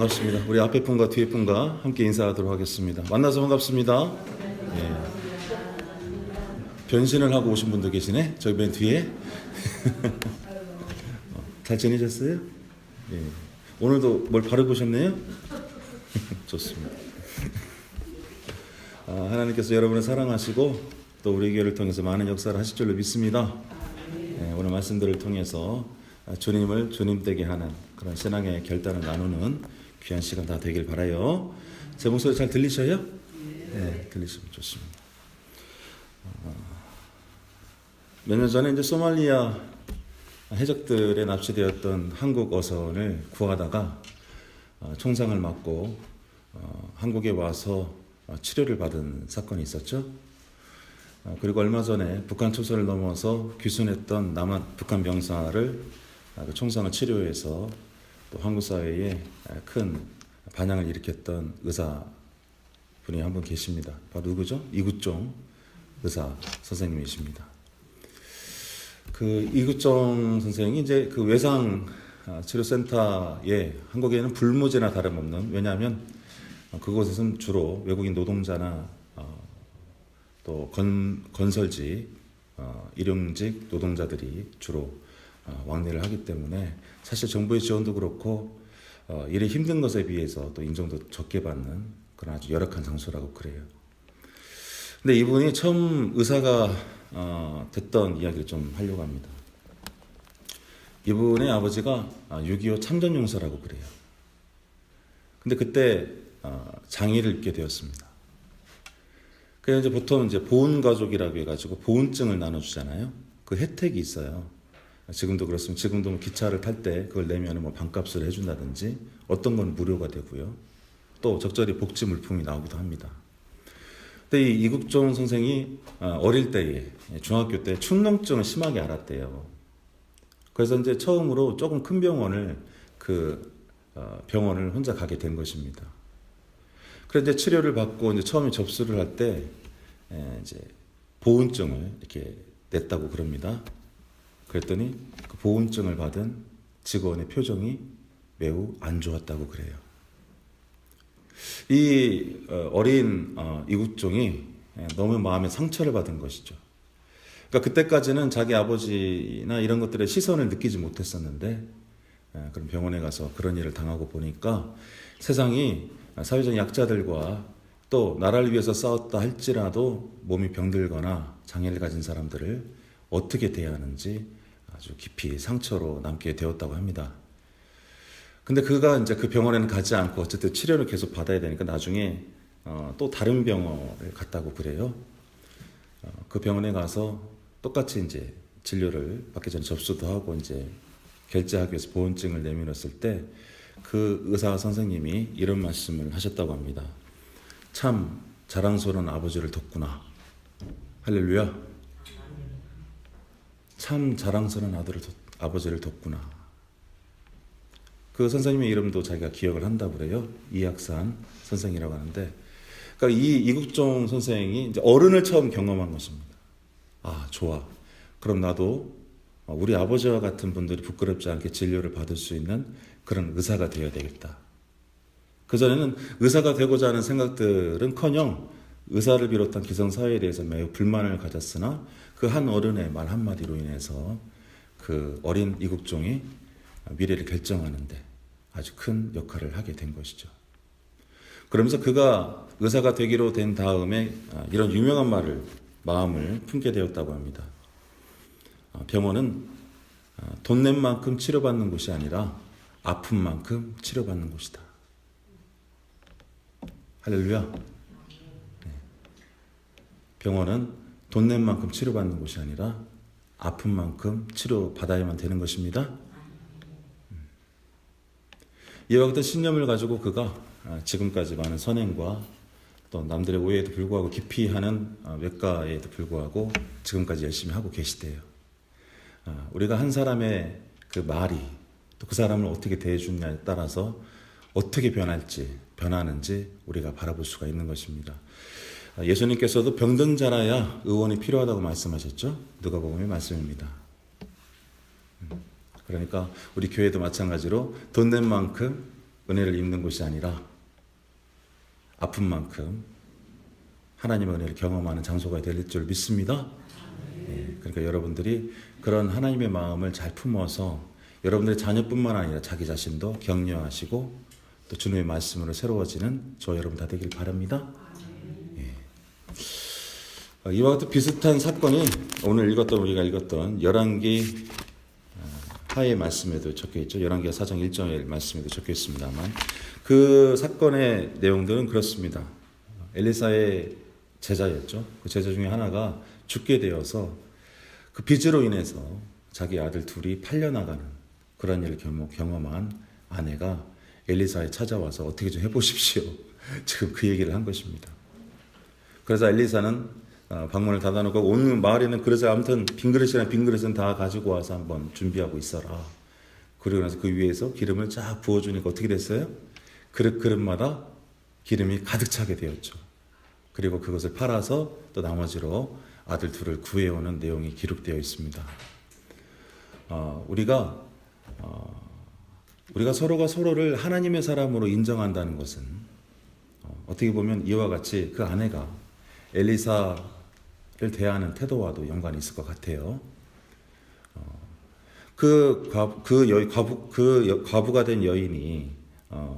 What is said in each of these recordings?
반갑습니다. 우리 앞에 분과 뒤에 분과 함께 인사하도록 하겠습니다. 만나서 반갑습니다. 예. 변신을 하고 오신 분도 계시네. 저기 맨 뒤에. 잘 지내셨어요? 예. 오늘도 뭘 바르고 오셨네요? 좋습니다. 하나님께서 여러분을 사랑하시고 또 우리 교회를 통해서 많은 역사를 하실 줄로 믿습니다. 예, 오늘 말씀들을 통해서 주님을 주님 되게 하는 그런 신앙의 결단을 나누는 귀한 시간 다 되길 바라요. 제 목소리 잘 들리셔요? 네, 들리시면 좋습니다. 몇 년 전에 이제 소말리아 해적들에 납치되었던 한국 어선을 구하다가 총상을 맞고 한국에 와서 치료를 받은 사건이 있었죠. 그리고 얼마 전에 북한 초소를 넘어서 귀순했던 북한 병사를 그 총상을 치료해서 또 한국 사회에 큰 반향을 일으켰던 의사분이 한 분 계십니다. 바로 누구죠? 이국종 의사 선생님이십니다. 그 이국종 선생이 이제 그 외상 치료센터에 한국에는 불모지나 다름없는, 왜냐하면 그곳에서는 주로 외국인 노동자나 또 건설직, 일용직 노동자들이 주로 왕래를 하기 때문에 사실 정부의 지원도 그렇고 일이 힘든 것에 비해서 또 인정도 적게 받는 그런 아주 열악한 장소라고 그래요. 근데 이분이 처음 의사가 됐던 이야기를 좀 하려고 합니다. 이분의 아버지가 6.25 참전용사라고 그래요. 근데 그때 장애를 입게 되었습니다. 그래서 이제 보통 이제 보훈가족이라고 해가지고 보훈증을 나눠주잖아요. 그 혜택이 있어요. 지금도 그렇습니다. 지금도 뭐 기차를 탈 때 그걸 내면 뭐 반값을 해준다든지 어떤 건 무료가 되고요. 또 적절히 복지 물품이 나오기도 합니다. 근데 이 이국종 선생이 어릴 때에 중학교 때 축농증을 심하게 앓았대요. 그래서 이제 처음으로 조금 큰 병원을 병원을 혼자 가게 된 것입니다. 그래서 이제 치료를 받고 이제 처음에 접수를 할 때 이제 보훈증을 이렇게 냈다고 그럽니다. 그랬더니 그 보훈증을 받은 직원의 표정이 매우 안 좋았다고 그래요. 이 어린 이국종이 너무 마음에 상처를 받은 것이죠. 그러니까 그때까지는 자기 아버지나 이런 것들의 시선을 느끼지 못했었는데 그런 병원에 가서 그런 일을 당하고 보니까 세상이 사회적 약자들과 또 나라를 위해서 싸웠다 할지라도 몸이 병들거나 장애를 가진 사람들을 어떻게 대해야 하는지 아주 깊이 상처로 남게 되었다고 합니다. 근데 그가 이제 그 병원에는 가지 않고 어쨌든 치료를 계속 받아야 되니까 나중에 또 다른 병원을 갔다고 그래요. 그 병원에 가서 똑같이 이제 진료를 받기 전에 접수도 하고 이제 결제하기 위해서 보험증을 내밀었을 때 그 의사 선생님이 이런 말씀을 하셨다고 합니다. 참 자랑스러운 아버지를 뒀구나. 할렐루야. 참 자랑스러운 아버지를 뒀구나. 그 선생님의 이름도 자기가 기억을 한다고 그래요. 이학산 선생이라고 하는데, 그러니까 이 이국종 선생이 이제 어른을 처음 경험한 것입니다. 아, 좋아. 그럼 나도 우리 아버지와 같은 분들이 부끄럽지 않게 진료를 받을 수 있는 그런 의사가 되어야 되겠다. 그전에는 의사가 되고자 하는 생각들은커녕 의사를 비롯한 기성사회에 대해서 매우 불만을 가졌으나 그 한 어른의 말 한마디로 인해서 그 어린 이국종이 미래를 결정하는데 아주 큰 역할을 하게 된 것이죠. 그러면서 그가 의사가 되기로 된 다음에 이런 유명한 마음을 품게 되었다고 합니다. 병원은 돈 낸 만큼 치료받는 곳이 아니라 아픈 만큼 치료받는 곳이다. 할렐루야. 네. 병원은 돈 낸 만큼 치료받는 곳이 아니라 아픈 만큼 치료받아야만 되는 것입니다. 이와 같은 신념을 가지고 그가 지금까지 많은 선행과 또 남들의 오해에도 불구하고 깊이 하는 외과에도 불구하고 지금까지 열심히 하고 계시대요. 우리가 한 사람의 그 말이 또 그 사람을 어떻게 대해주느냐에 따라서 어떻게 변하는지 우리가 바라볼 수가 있는 것입니다. 예수님께서도 병든 자라야 의원이 필요하다고 말씀하셨죠. 누가복음의 말씀입니다. 그러니까 우리 교회도 마찬가지로 돈 낸 만큼 은혜를 입는 곳이 아니라 아픈 만큼 하나님의 은혜를 경험하는 장소가 될 줄 믿습니다. 그러니까 여러분들이 그런 하나님의 마음을 잘 품어서 여러분들의 자녀뿐만 아니라 자기 자신도 격려하시고 또 주님의 말씀으로 새로워지는 저 여러분 다 되길 바랍니다. 이와 같은 비슷한 사건이 오늘 우리가 읽었던 열왕기 하의 말씀에도 적혀 있죠. 열왕기 4장 1절의 말씀에도 적혀 있습니다만 그 사건의 내용들은 그렇습니다. 엘리사의 제자였죠. 그 제자 중에 하나가 죽게 되어서 그 빚으로 인해서 자기 아들 둘이 팔려나가는 그런 일을 경험한 아내가 엘리사에 찾아와서 어떻게 좀 해보십시오. 지금 그 얘기를 한 것입니다. 그래서 엘리사는 방문을 닫아놓고 온 마을에는 그래서 아무튼 빈 그릇은 다 가지고 와서 한번 준비하고 있어라. 그리고 나서 그 위에서 기름을 쫙 부어주니까 어떻게 됐어요? 그릇마다 기름이 가득 차게 되었죠. 그리고 그것을 팔아서 또 나머지로 아들 둘을 구해오는 내용이 기록되어 있습니다. 우리가 서로가 서로를 하나님의 사람으로 인정한다는 것은 어떻게 보면 이와 같이 그 아내가 엘리사를 대하는 태도와도 연관이 있을 것 같아요. 그 과부가 된 여인이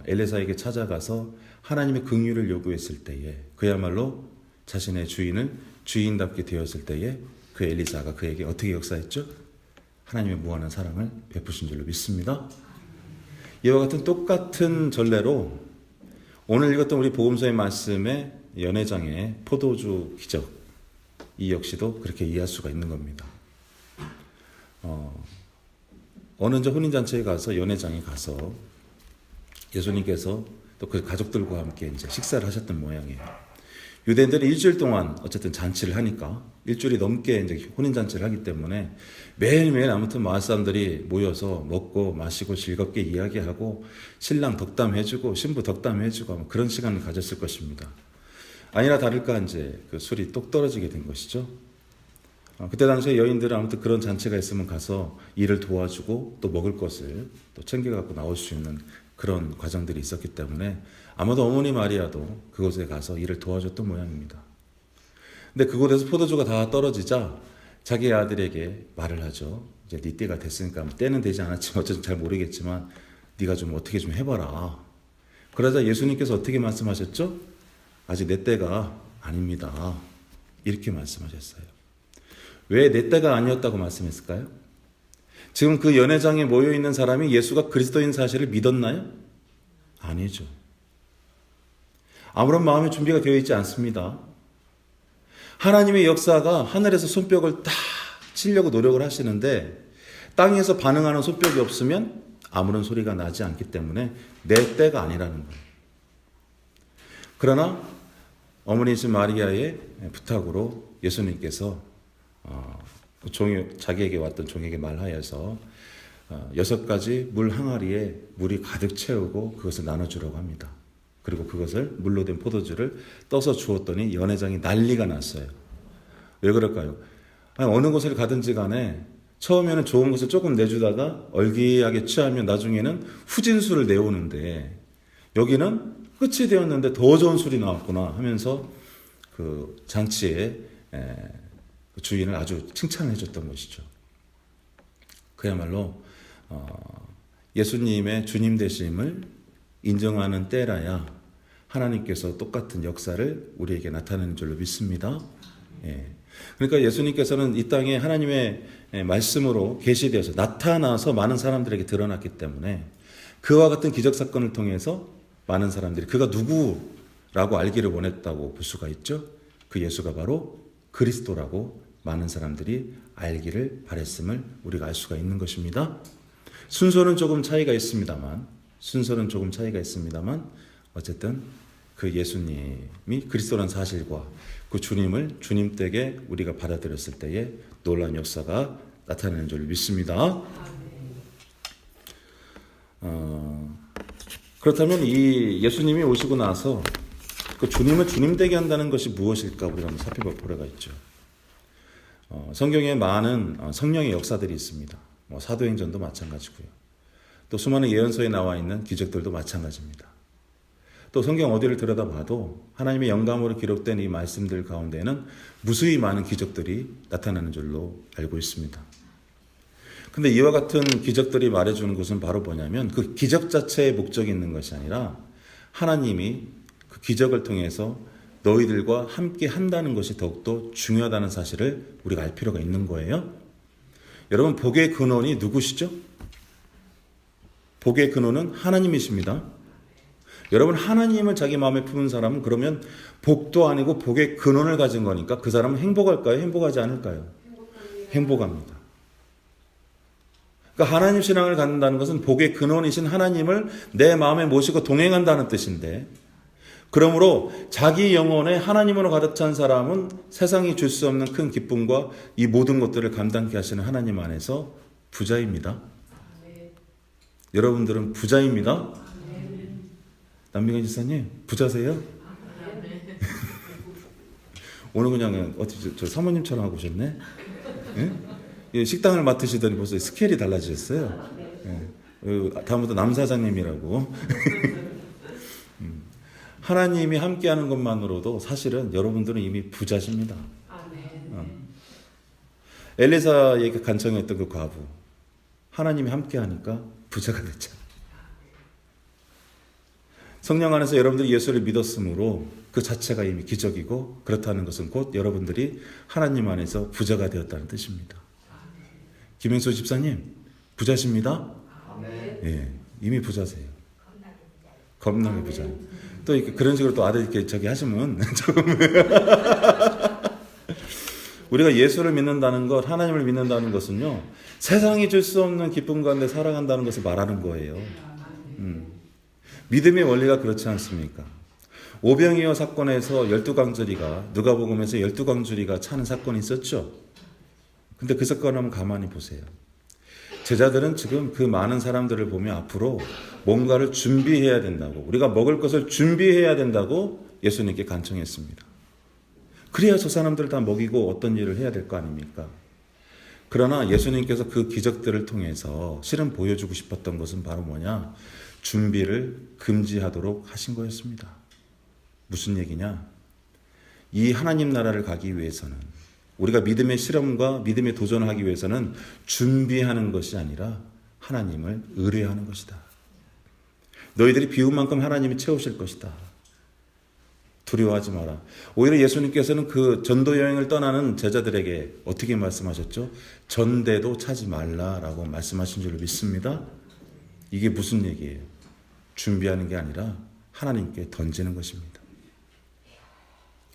엘리사에게 찾아가서 하나님의 긍휼을 요구했을 때에 그야말로 자신의 주인을 주인답게 되었을 때에 그 엘리사가 그에게 어떻게 역사했죠? 하나님의 무한한 사랑을 베푸신 줄로 믿습니다. 이와 같은 똑같은 전례로 오늘 읽었던 우리 복음서의 말씀에 연회장의 포도주 기적 이 역시도 그렇게 이해할 수가 있는 겁니다. 어느 혼인잔치에 가서 연회장에 가서 예수님께서 또 그 가족들과 함께 이제 식사를 하셨던 모양이에요. 유대인들이 일주일 동안 어쨌든 잔치를 하니까 일주일이 넘게 이제 혼인잔치를 하기 때문에 매일매일 아무튼 마을 사람들이 모여서 먹고 마시고 즐겁게 이야기하고 신랑 덕담해주고 신부 덕담해주고 그런 시간을 가졌을 것입니다. 아니나 다를까 이제 그 술이 똑 떨어지게 된 것이죠. 그때 당시에 여인들은 아무튼 그런 잔치가 있으면 가서 일을 도와주고 또 먹을 것을 또 챙겨갖고 나올 수 있는 그런 과정들이 있었기 때문에 아마도 어머니 마리아도 그곳에 가서 일을 도와줬던 모양입니다. 근데 그곳에서 포도주가 다 떨어지자 자기 아들에게 말을 하죠. 이제 네 때가 됐으니까 때는 되지 않았지만 어쨌든 잘 모르겠지만 네가 좀 어떻게 좀 해봐라. 그러자 예수님께서 어떻게 말씀하셨죠? 아직 내 때가 아닙니다. 이렇게 말씀하셨어요. 왜 내 때가 아니었다고 말씀했을까요? 지금 그 연회장에 모여있는 사람이 예수가 그리스도인 사실을 믿었나요? 아니죠. 아무런 마음의 준비가 되어 있지 않습니다. 하나님의 역사가 하늘에서 손뼉을 딱 치려고 노력을 하시는데 땅에서 반응하는 손뼉이 없으면 아무런 소리가 나지 않기 때문에 내 때가 아니라는 거예요. 그러나 어머니이신 마리아의 부탁으로 예수님께서 자기에게 왔던 종에게 말하여서 6가지 물 항아리에 물이 가득 채우고 그것을 나눠주려고 합니다. 그리고 그것을 물로 된 포도주를 떠서 주었더니 연회장이 난리가 났어요. 왜 그럴까요? 어느 곳을 가든지 간에 처음에는 좋은 것을 조금 내주다가 얼기하게 취하면 나중에는 후진술을 내오는데 여기는 끝이 되었는데 더 좋은 술이 나왔구나 하면서 그 잔치에 주인을 아주 칭찬해 줬던 것이죠. 그야말로 예수님의 주님 되심을 인정하는 때라야 하나님께서 똑같은 역사를 우리에게 나타내는 줄로 믿습니다. 그러니까 예수님께서는 이 땅에 하나님의 말씀으로 계시되어서 나타나서 많은 사람들에게 드러났기 때문에 그와 같은 기적사건을 통해서 많은 사람들이 그가 누구라고 알기를 원했다고 볼 수가 있죠. 그 예수가 바로 그리스도라고 많은 사람들이 알기를 바랬음을 우리가 알 수가 있는 것입니다. 순서는 조금 차이가 있습니다만 어쨌든 그 예수님이 그리스도라는 사실과 그 주님을 주님 댁에 우리가 받아들였을 때에 놀라운 역사가 나타나는 줄 믿습니다. 그렇다면 이 예수님이 오시고 나서 그 주님을 주님 되게 한다는 것이 무엇일까 우리가 한번 살펴볼 필요가 있죠. 성경에 많은 성령의 역사들이 있습니다. 사도행전도 마찬가지고요. 또 수많은 예언서에 나와 있는 기적들도 마찬가지입니다. 또 성경 어디를 들여다봐도 하나님의 영감으로 기록된 이 말씀들 가운데는 무수히 많은 기적들이 나타나는 줄로 알고 있습니다. 근데 이와 같은 기적들이 말해주는 것은 바로 뭐냐면 그 기적 자체의 목적이 있는 것이 아니라 하나님이 그 기적을 통해서 너희들과 함께 한다는 것이 더욱더 중요하다는 사실을 우리가 알 필요가 있는 거예요. 여러분, 복의 근원이 누구시죠? 복의 근원은 하나님이십니다. 여러분, 하나님을 자기 마음에 품은 사람은 그러면 복도 아니고 복의 근원을 가진 거니까 그 사람은 행복할까요? 행복하지 않을까요? 행복합니다. 그러니까 하나님 신앙을 갖는다는 것은 복의 근원이신 하나님을 내 마음에 모시고 동행한다는 뜻인데, 그러므로 자기 영혼에 하나님으로 가득 찬 사람은 세상이 줄 수 없는 큰 기쁨과 이 모든 것들을 감당케 하시는 하나님 안에서 부자입니다. 여러분들은 부자입니다. 남미경 지사님, 부자세요? 오늘 그냥 어떻게 저 사모님처럼 하고 오셨네? 예? 식당을 맡으시더니 벌써 스케일이 달라지셨어요. 예. 다음부터 남 사장님이라고. 하나님이 함께하는 것만으로도 사실은 여러분들은 이미 부자십니다. 엘리사에게 간청했던 그 과부, 하나님이 함께하니까 부자가 됐죠. 성령 안에서 여러분들이 예수를 믿었으므로 그 자체가 이미 기적이고, 그렇다는 것은 곧 여러분들이 하나님 안에서 부자가 되었다는 뜻입니다. 김행수 집사님, 부자십니다? 예, 이미 부자세요. 겁나게 부자. 또 이렇게 그런 식으로 또 아들 이렇게 저기 하시면 우리가 예수를 믿는다는 것, 하나님을 믿는다는 것은요, 세상이 줄 수 없는 기쁨 가운데 살아간다는 것을 말하는 거예요. 믿음의 원리가 그렇지 않습니까? 오병이어 사건에서 12광주리가, 누가복음에서 12광주리가 차는 사건이 있었죠. 근데 그 사건을 한번 가만히 보세요. 제자들은 지금 그 많은 사람들을 보며 앞으로 뭔가를 준비해야 된다고, 우리가 먹을 것을 준비해야 된다고 예수님께 간청했습니다. 그래야 저 사람들을 다 먹이고 어떤 일을 해야 될 거 아닙니까? 그러나 예수님께서 그 기적들을 통해서 실은 보여주고 싶었던 것은 바로 뭐냐? 준비를 금지하도록 하신 거였습니다. 무슨 얘기냐? 이 하나님 나라를 가기 위해서는, 우리가 믿음의 실험과 믿음의 도전을 하기 위해서는 준비하는 것이 아니라 하나님을 의뢰하는 것이다. 너희들이 비운 만큼 하나님이 채우실 것이다. 두려워하지 마라. 오히려 예수님께서는 그 전도 여행을 떠나는 제자들에게 어떻게 말씀하셨죠? 전대도 차지 말라라고 말씀하신 줄 믿습니다. 이게 무슨 얘기예요? 준비하는 게 아니라 하나님께 던지는 것입니다.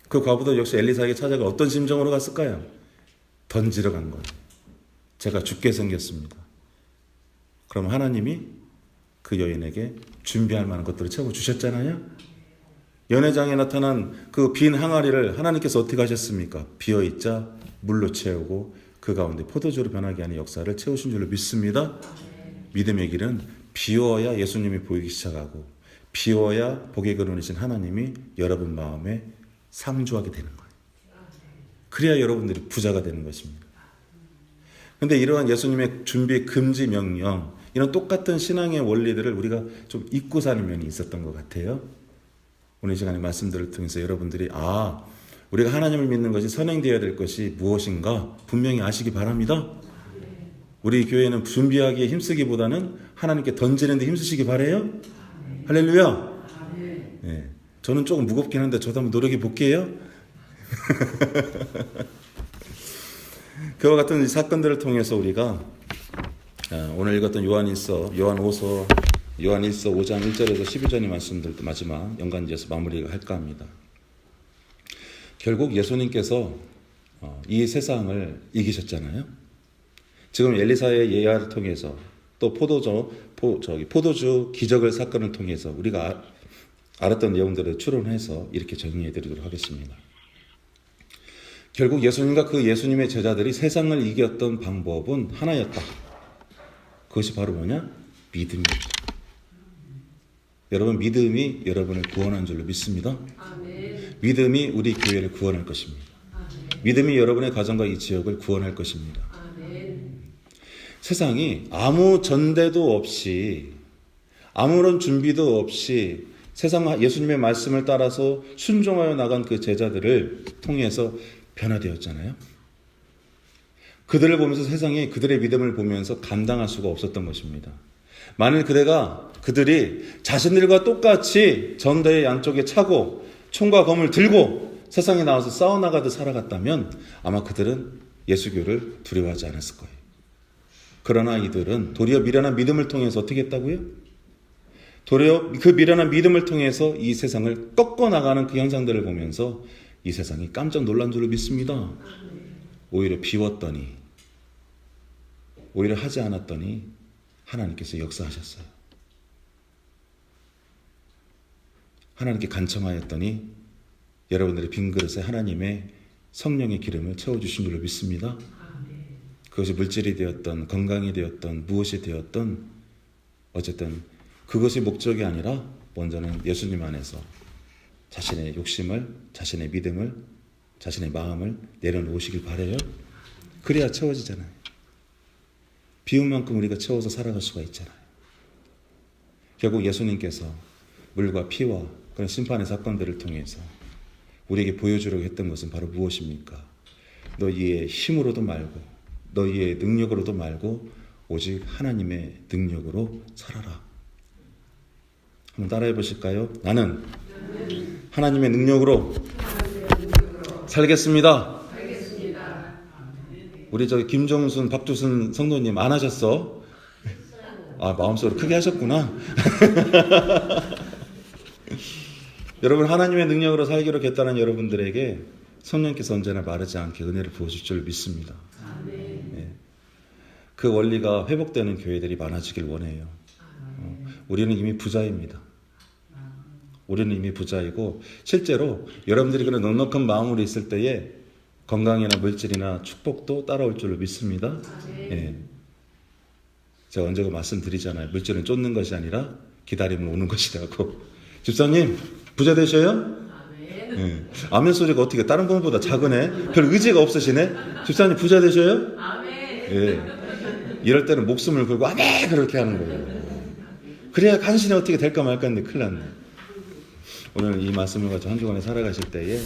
그 과부도 역시 엘리사에게 찾아가 어떤 심정으로 갔을까요? 던지러 간 거예요. 제가 죽게 생겼습니다. 그럼 하나님이 그 여인에게 준비할 만한 것들을 채워주셨잖아요. 연회장에 나타난 그 빈 항아리를 하나님께서 어떻게 하셨습니까? 비어있자 물로 채우고 그 가운데 포도주로 변하게 하는 역사를 채우신 줄로 믿습니다. 믿음의 길은 비워야 예수님이 보이기 시작하고, 비워야 복의 근원이신 하나님이 여러분 마음에 상주하게 되는 거예요. 그래야 여러분들이 부자가 되는 것입니다. 그런데 이러한 예수님의 준비 금지 명령, 이런 똑같은 신앙의 원리들을 우리가 좀 잊고 사는 면이 있었던 것 같아요. 오늘 시간에 말씀들을 통해서 여러분들이 우리가 하나님을 믿는 것이 선행되어야 될 것이 무엇인가 분명히 아시기 바랍니다. 우리 교회는 준비하기에 힘쓰기보다는 하나님께 던지는 데 힘쓰시기 바라요. 할렐루야. 네. 저는 조금 무겁긴 한데 저도 한번 노력해 볼게요. 그와 같은 사건들을 통해서 우리가 오늘 읽었던 요한일서 5장 1절에서 12절의 말씀들도 마지막 연관지어서 마무리를 할까 합니다. 결국 예수님께서 이 세상을 이기셨잖아요. 지금 엘리사의 예화를 통해서 또 포도주 기적을 사건을 통해서 우리가 알았던 내용들을 추론해서 이렇게 정리해 드리도록 하겠습니다. 결국 예수님과 그 예수님의 제자들이 세상을 이겼던 방법은 하나였다. 그것이 바로 뭐냐? 믿음입니다. 여러분, 믿음이 여러분을 구원한 줄로 믿습니다. 아멘. 믿음이 우리 교회를 구원할 것입니다. 아멘. 믿음이 여러분의 가정과 이 지역을 구원할 것입니다. 아멘. 세상이 아무 전대도 없이 아무런 준비도 없이 세상 예수님의 말씀을 따라서 순종하여 나간 그 제자들을 통해서 변화되었잖아요. 그들을 보면서 세상이 그들의 믿음을 보면서 감당할 수가 없었던 것입니다. 만일 그들이 자신들과 똑같이 전대의 양쪽에 차고 총과 검을 들고 세상에 나와서 싸워나가듯 살아갔다면 아마 그들은 예수교를 두려워하지 않았을 거예요. 그러나 이들은 도리어 미련한 믿음을 통해서 어떻게 했다고요? 도리어 그 미련한 믿음을 통해서 이 세상을 꺾어나가는 그 현상들을 보면서 이 세상이 깜짝 놀란 줄로 믿습니다. 오히려 비웠더니, 오히려 하지 않았더니 하나님께서 역사하셨어요. 하나님께 간청하였더니 여러분들의 빈 그릇에 하나님의 성령의 기름을 채워주신 줄로 믿습니다. 그것이 물질이 되었던, 건강이 되었던, 무엇이 되었던, 어쨌든 그것이 목적이 아니라 먼저는 예수님 안에서 자신의 욕심을, 자신의 믿음을, 자신의 마음을 내려놓으시길 바라요. 그래야 채워지잖아요. 비운 만큼 우리가 채워서 살아갈 수가 있잖아요. 결국 예수님께서 물과 피와 그런 심판의 사건들을 통해서 우리에게 보여주려고 했던 것은 바로 무엇입니까? 너희의 힘으로도 말고 너희의 능력으로도 말고 오직 하나님의 능력으로 살아라. 한번 따라해 보실까요? 나는 하나님의 능력으로 살겠습니다. 우리 저기 김정순, 박두순 성도님 안 하셨어? 아, 마음속으로 크게 하셨구나. 여러분, 하나님의 능력으로 살기로 결단한 여러분들에게 성령께서 언제나 마르지 않게 은혜를 부어줄 줄 믿습니다. 네. 그 원리가 회복되는 교회들이 많아지길 원해요. 우리는 이미 부자입니다. 우리는 이미 부자이고 실제로 여러분들이 그런 넉넉한 마음으로 있을 때에 건강이나 물질이나 축복도 따라올 줄로 믿습니다. 예. 제가 언제가 말씀드리잖아요. 물질은 쫓는 것이 아니라 기다리면 오는 것이라고. 집사님 부자 되셔요? 예. 아멘 소리가 어떻게 다른 분보다 작으네? 별 의지가 없으시네? 집사님 부자 되셔요? 예. 이럴 때는 목숨을 걸고 아멘 그렇게 하는 거예요. 그래야 간신히 어떻게 될까 말까 했는데 큰일 났네. 오늘 이 말씀을 가지고 한 주간에 살아가실 때에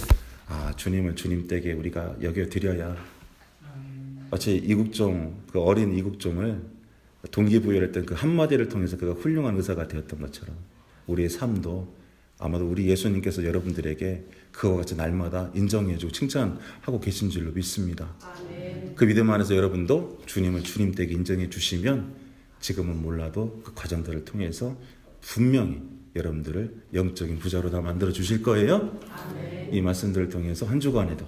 주님을 주님 댁에 우리가 여겨드려야 마치 이국종, 그 어린 이국종을 동기부여했던 그 한마디를 통해서 그가 훌륭한 의사가 되었던 것처럼 우리의 삶도 아마도 우리 예수님께서 여러분들에게 그와 같이 날마다 인정해주고 칭찬하고 계신 줄로 믿습니다. 그 믿음 안에서 여러분도 주님을 주님 댁에 인정해 주시면 지금은 몰라도 그 과정들을 통해서 분명히 여러분들을 영적인 부자로 다 만들어 주실 거예요. 이 말씀들을 통해서 한 주간에도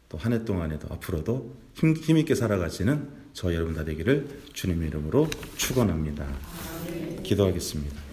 또 한 해 동안에도 앞으로도 힘있게 살아가시는 저 여러분 다 되기를 주님의 이름으로 축원합니다. 기도하겠습니다.